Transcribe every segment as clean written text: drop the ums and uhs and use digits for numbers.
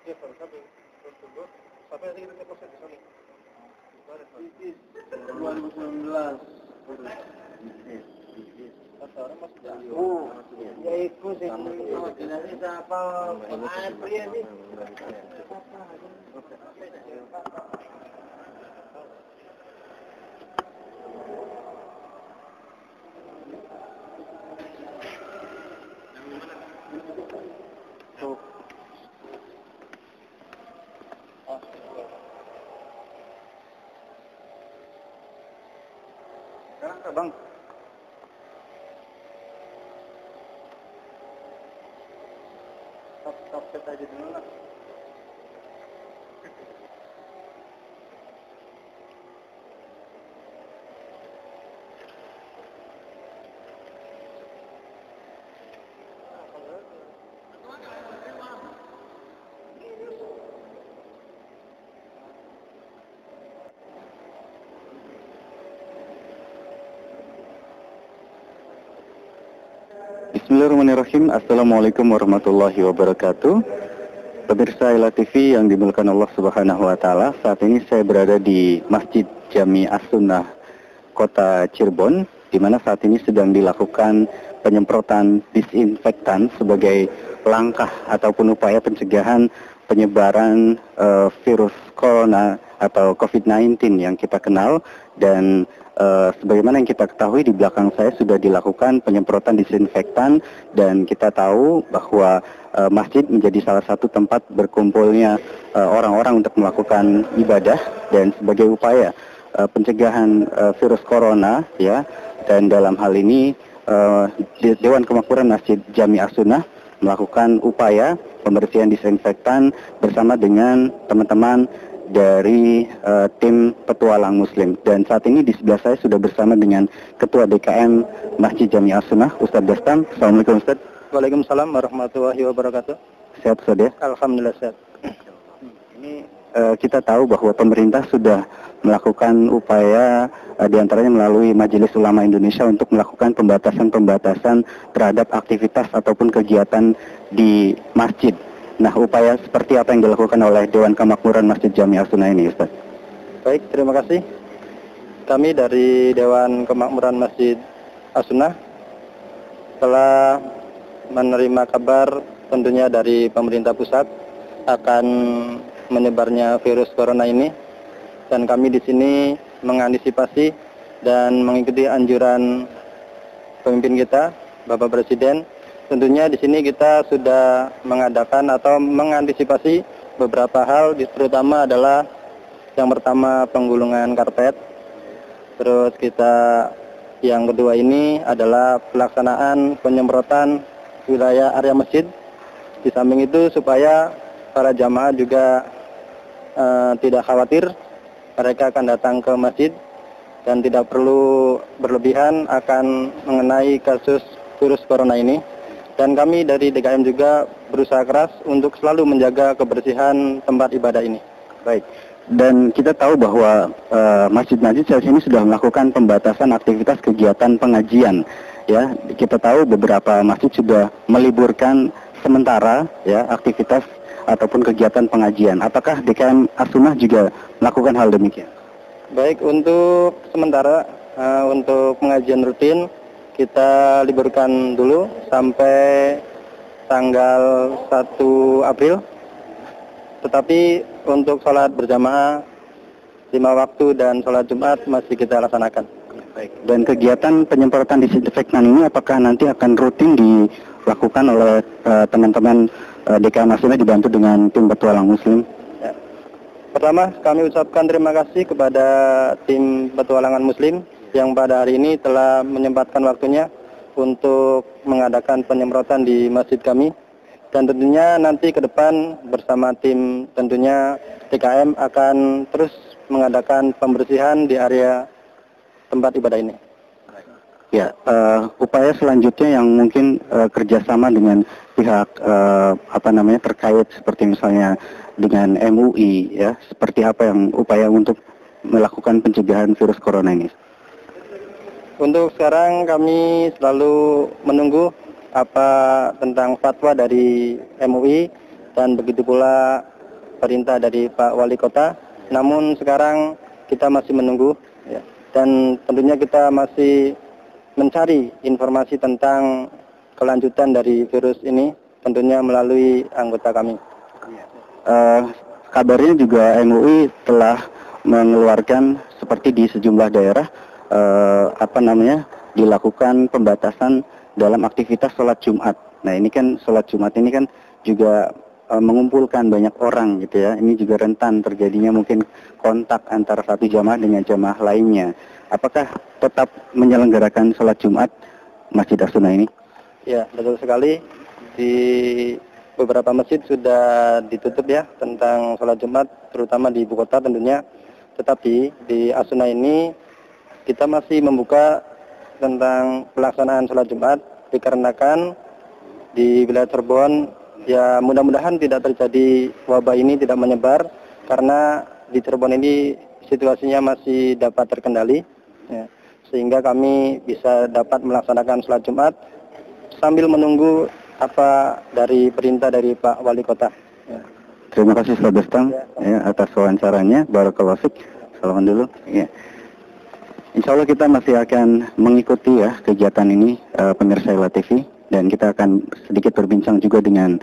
Iya, kalau sampai bertunggu, sampai nanti kita proses di sana. 2019. Orang masih jauh. Ya ikut sih. Tidak bisa apa. Pria sih. Bang. Stop set aja dulu lah. Bismillahirrahmanirrahim. Assalamualaikum warahmatullahi wabarakatuh. Pemirsa Ila TV yang dimuliakan Allah Subhanahu wa taala, saat ini saya berada di Masjid Jami As-Sunnah Kota Cirebon, di mana saat ini sedang dilakukan penyemprotan disinfektan sebagai langkah ataupun upaya pencegahan penyebaran virus corona atau COVID-19 yang kita kenal. Dan sebagaimana yang kita ketahui, di belakang saya sudah dilakukan penyemprotan disinfektan, dan kita tahu bahwa masjid menjadi salah satu tempat berkumpulnya orang-orang untuk melakukan ibadah dan sebagai upaya pencegahan virus corona, ya. Dan dalam hal ini Dewan Kemakmuran Masjid Jami As-Sunnah melakukan upaya pembersihan disinfektan bersama dengan teman-teman dari tim petualang Muslim. Dan saat ini di sebelah saya sudah bersama dengan Ketua DKM Masjid Jami As-Sunnah, Ustadz Dastam. Assalamualaikum Ustadz. Waalaikumsalam warahmatullahi wabarakatuh. Sehat Ustadz ya? Alhamdulillah sehat. Ini kita tahu bahwa pemerintah sudah melakukan upaya diantaranya melalui Majelis Ulama Indonesia untuk melakukan pembatasan-pembatasan terhadap aktivitas ataupun kegiatan di masjid. Nah, upaya seperti apa yang dilakukan oleh Dewan Kemakmuran Masjid Jami As-Sunnah ini, Ustaz? Baik, terima kasih. Kami dari Dewan Kemakmuran Masjid As-Sunnah telah menerima kabar tentunya dari pemerintah pusat akan menyebarnya virus corona ini, dan kami di sini mengantisipasi dan mengikuti anjuran pemimpin kita, Bapak Presiden. Tentunya di sini kita sudah mengadakan atau mengantisipasi beberapa hal, terutama adalah yang pertama penggulungan karpet. Terus kita yang kedua ini adalah pelaksanaan penyemprotan wilayah area masjid. Di samping itu supaya para jamaah juga tidak khawatir, mereka akan datang ke masjid dan tidak perlu berlebihan akan mengenai kasus virus corona ini. Dan kami dari DKM juga berusaha keras untuk selalu menjaga kebersihan tempat ibadah ini. Baik. Dan kita tahu bahwa masjid-masjid saat ini sudah melakukan pembatasan aktivitas kegiatan pengajian. Ya, kita tahu beberapa masjid sudah meliburkan sementara ya aktivitas ataupun kegiatan pengajian. Apakah DKM As-Sunnah juga melakukan hal demikian? Baik, untuk sementara untuk pengajian rutin kita liburkan dulu sampai tanggal 1 April. Tetapi untuk sholat berjamaah 5 waktu dan sholat Jumat masih kita laksanakan. Baik. Dan kegiatan penyemprotan disinfektan ini apakah nanti akan rutin dilakukan oleh teman-teman DKM As-Sunnah dibantu dengan tim petualang Muslim? Ya. Pertama, kami ucapkan terima kasih kepada tim petualangan Muslim yang pada hari ini telah menyempatkan waktunya untuk mengadakan penyemprotan di masjid kami. Dan tentunya nanti ke depan bersama tim tentunya DKM akan terus mengadakan pembersihan di area tempat ibadah ini. Ya, upaya selanjutnya yang mungkin kerjasama dengan pihak terkait seperti misalnya dengan MUI, ya, seperti apa yang upaya untuk melakukan pencegahan virus corona ini? Untuk sekarang kami selalu menunggu apa tentang fatwa dari MUI dan begitu pula perintah dari Pak Wali Kota. Namun sekarang kita masih menunggu, ya. Dan tentunya kita masih mencari informasi tentang kelanjutan dari virus ini, tentunya melalui anggota kami. Kabarnya juga MUI telah mengeluarkan seperti di sejumlah daerah dilakukan pembatasan dalam aktivitas sholat Jumat. Nah ini kan sholat Jumat ini kan juga mengumpulkan banyak orang gitu ya. Ini juga rentan terjadinya mungkin kontak antara satu jamaah dengan jamaah lainnya. Apakah tetap menyelenggarakan sholat Jumat Masjid As-Sunnah ini? Ya, betul sekali. Di beberapa masjid sudah ditutup ya tentang sholat Jumat, terutama di ibu kota tentunya. Tetapi di As-Sunnah ini kita masih membuka tentang pelaksanaan sholat Jumat, dikarenakan di wilayah Cirebon ya mudah-mudahan tidak terjadi wabah ini tidak menyebar, karena di Cirebon ini situasinya masih dapat terkendali, ya, sehingga kami bisa dapat melaksanakan sholat Jumat sambil menunggu apa dari perintah dari Pak Wali Kota. Ya. Terima kasih Ustaz Bestang atas wawancaranya. Barakallahu fiik. Salaman dulu. Ya. Insya Allah kita masih akan mengikuti ya kegiatan ini pemirsa Ila TV, dan kita akan sedikit berbincang juga dengan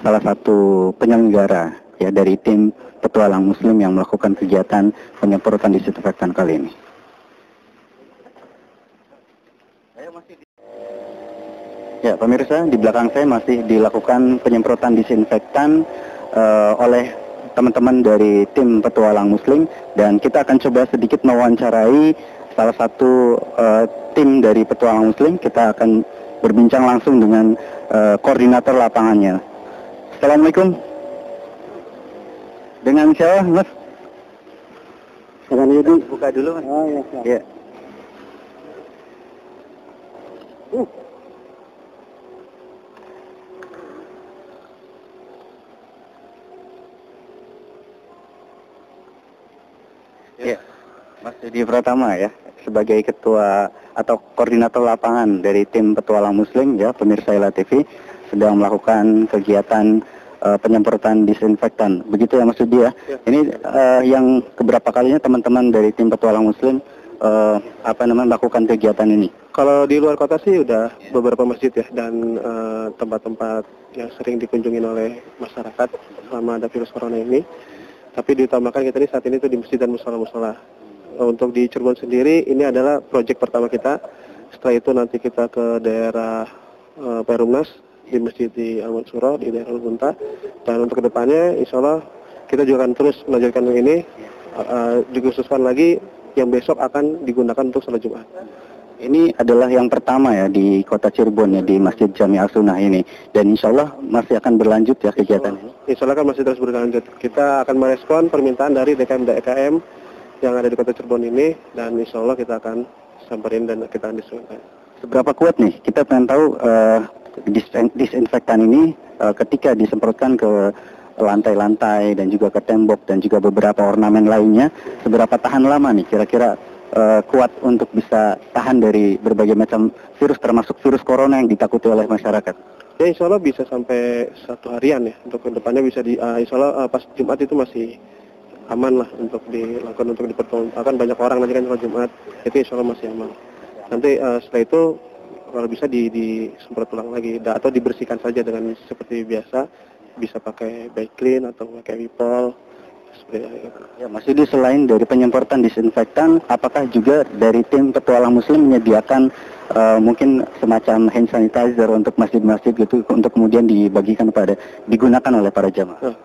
salah satu penyelenggara ya dari tim petualang Muslim yang melakukan kegiatan penyemprotan disinfektan kali ini. Ya pemirsa, di belakang saya masih dilakukan penyemprotan disinfektan oleh teman-teman dari tim petualang Muslim, dan kita akan coba sedikit mewawancarai salah satu tim dari petualang Muslim. Kita akan berbincang langsung dengan koordinator lapangannya. Assalamualaikum. Dengan siapa, Mas? Assalamualaikum. Buka dulu, Mas. Oh, ya. Ya, Mas Didi Pratama ya, sebagai ketua atau koordinator lapangan dari tim petualang Muslim ya, pemirsa Ila TV sedang melakukan kegiatan penyemprotan disinfektan. Begitu ya Mas Didi ya. Ini yang keberapa kalinya teman-teman dari tim petualang Muslim melakukan kegiatan ini? Kalau di luar kota sih udah beberapa masjid ya, dan tempat-tempat yang sering dikunjungi oleh masyarakat selama ada virus corona ini. Tapi diutamakan kita saat ini tuh di masjid dan musola-musola. Untuk di Cirebon sendiri ini adalah proyek pertama kita. Setelah itu nanti kita ke daerah Perumnas, di masjid di Al-Mansuro, di daerah Lunta. Dan untuk kedepannya insya Allah kita juga akan terus melanjutkan ini, dikhususkan lagi yang besok akan digunakan untuk sholat Jumat. Ini adalah yang pertama ya di kota Cirebon ya, di Masjid Jami As-Sunnah ini, dan insya Allah masih akan berlanjut ya kegiatan ini. Insya Allah kan masih terus berlanjut. Kita akan merespon permintaan dari DKM yang ada di kota Cirebon ini, dan insya Allah kita akan samperin dan kita akan disuntikan. Seberapa kuat nih? Kita pengen tahu disinfektan ini ketika disemprotkan ke lantai-lantai dan juga ke tembok dan juga beberapa ornamen lainnya, seberapa tahan lama nih kira-kira kuat untuk bisa tahan dari berbagai macam virus, termasuk virus corona yang ditakuti oleh masyarakat? Ya insya Allah bisa sampai 1 harian ya. Untuk kedepannya bisa insya Allah pas Jumat itu masih aman lah untuk dilakukan, untuk dipertontonkan banyak orang nanti kan kalau Jumat itu insya Allah masih aman. Nanti setelah itu kalau bisa disemprot ulang lagi atau dibersihkan saja dengan seperti biasa, bisa pakai Baiklin atau pakai Wipol. Ya, Mas Yudi, selain dari penyemprotan disinfektan, apakah juga dari tim petualang Muslim menyediakan mungkin semacam hand sanitizer untuk masjid-masjid gitu, untuk kemudian digunakan oleh para jamaah? Nah,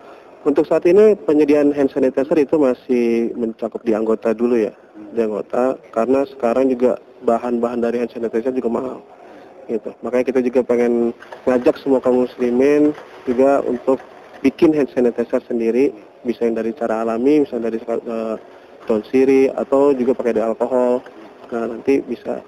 untuk saat ini penyediaan hand sanitizer itu masih mencakup di anggota dulu ya, di anggota, karena sekarang juga bahan-bahan dari hand sanitizer juga mahal. Gitu. Makanya kita juga pengen ngajak semua kaum muslimin juga untuk bikin hand sanitizer sendiri, bisa yang dari cara alami, misalnya dari daun sirih atau juga pakai alkohol. Nah, nanti bisa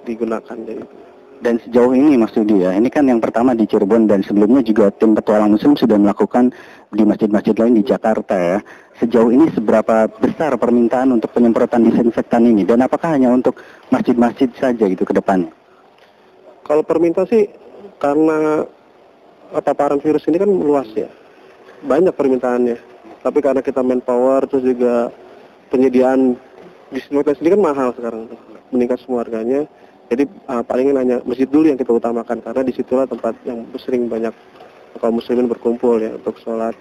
digunakan dari itu. Dan sejauh ini Mas Yudi ya, ini kan yang pertama di Cirebon, dan sebelumnya juga tim petualang Muslim sudah melakukan di masjid-masjid lain di Jakarta ya. Sejauh ini seberapa besar permintaan untuk penyemprotan disinfektan ini, dan apakah hanya untuk masjid-masjid saja gitu ke depannya? Kalau permintaan sih karena paparan virus ini kan luas ya. banyak permintaannya. Tapi karena kita manpower, terus juga penyediaan disinfektan sendiri kan mahal sekarang, meningkat semua harganya. Jadi palingnya hanya masjid dulu yang kita utamakan, karena disitulah tempat yang sering banyak kaum muslimin berkumpul ya untuk sholat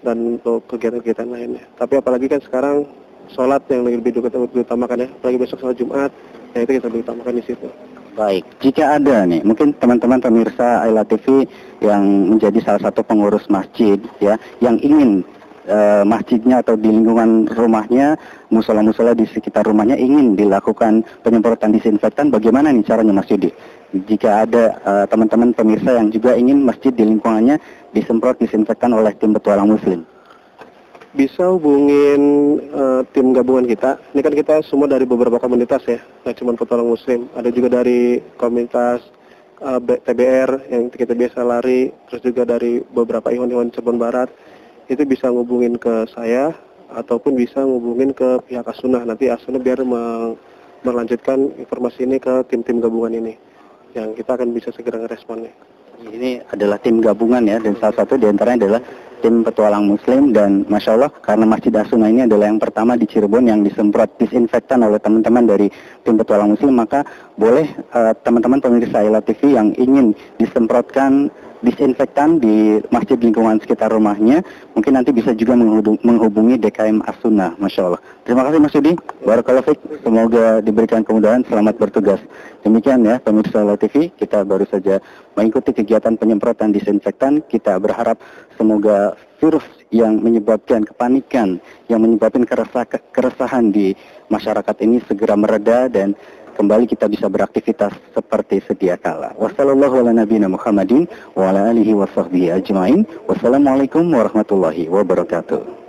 dan untuk kegiatan-kegiatan lainnya. Tapi apalagi kan sekarang sholat yang lebih diutamakan ya, apalagi besok sholat Jumat, ya itu kita lebih utamakan di situ. Baik, jika ada nih, mungkin teman-teman pemirsa Ayla TV yang menjadi salah satu pengurus masjid ya, yang ingin masjidnya atau di lingkungan rumahnya, musola-musola di sekitar rumahnya ingin dilakukan penyemprotan disinfektan, bagaimana nih caranya Mas Yudi? Jika ada teman-teman pemirsa yang juga ingin masjid di lingkungannya disemprot disinfektan oleh tim petualang muslim. Bisa hubungin tim gabungan kita. Ini kan kita semua dari beberapa komunitas ya, nggak cuma petualang muslim. Ada juga dari komunitas TBR yang kita biasa lari, terus juga dari beberapa iwan-iwan Cirebon Barat. Itu bisa ngubungin ke saya ataupun bisa ngubungin ke pihak As-Sunnah. Nanti As-Sunnah biar melanjutkan informasi ini ke tim-tim gabungan ini, yang kita akan bisa segera ngeresponnya. Ini adalah tim gabungan ya, dan salah satu diantaranya adalah tim petualang muslim. Dan Masya Allah, karena Masjid As-Sunnah ini adalah yang pertama di Cirebon yang disemprot disinfektan oleh teman-teman dari tim petualang muslim, maka boleh teman-teman pemirsa Ayla TV yang ingin disemprotkan disinfektan di masjid lingkungan sekitar rumahnya, mungkin nanti bisa juga menghubungi DKM As-Sunnah. Masya Allah. Terima kasih Mas Yudi. Barakallahu fiik. Semoga diberikan kemudahan. Selamat bertugas. Demikian ya pemirsa Ayla TV, kita baru saja mengikuti kegiatan penyemprotan disinfektan. Kita berharap semoga virus yang menyebabkan kepanikan, yang menyebabkan keresahan di masyarakat ini segera mereda dan kembali kita bisa beraktivitas seperti sedia kala. Wassalamualaikum warahmatullahi wabarakatuh.